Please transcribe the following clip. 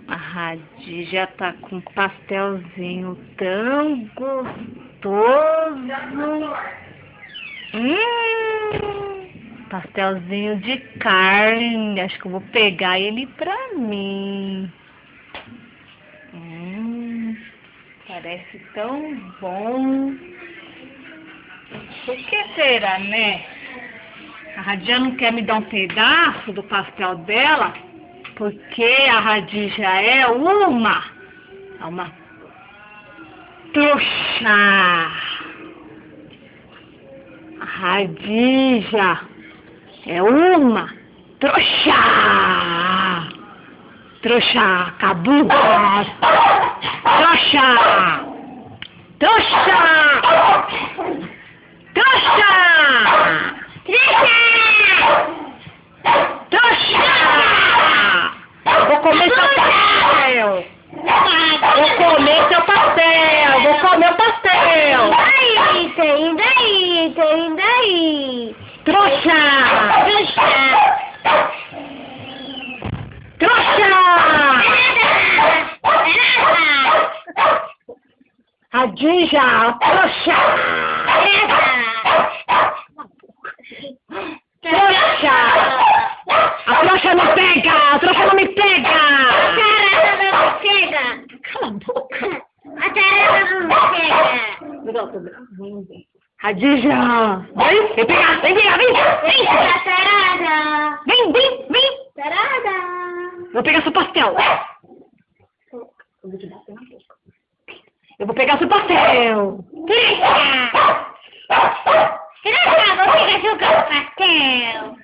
A Radija tá com um pastelzinho tão gostoso. Pastelzinho de carne. Acho que eu vou pegar ele pra mim. Parece tão bom. Por que será, né? A Radija não quer me dar um pedaço do pastel dela, porque a Radija é uma trouxa. A Radija é uma trouxa. Trouxa, cabuga. Trouxa. Trouxa. Trouxa. Trouxa! Vou comer seu pastel! Vou comer seu pastel! Vou comer o pastel! Daí. Trouxa! Trouxa! Radija, trouxa! Trouxa! A trouxa não pega! A trouxa não me pega! Tarada não me pega! Cala a boca! A tarada não me pega! Radija! Vem pegar! Vem pegar! Vem! A tarada! Vem! Tarada! Vou pegar seu pastel! Eu vou te bater na boca. Eu vou pegar seu pastel! Trouxa! Vou pegar seu pastel!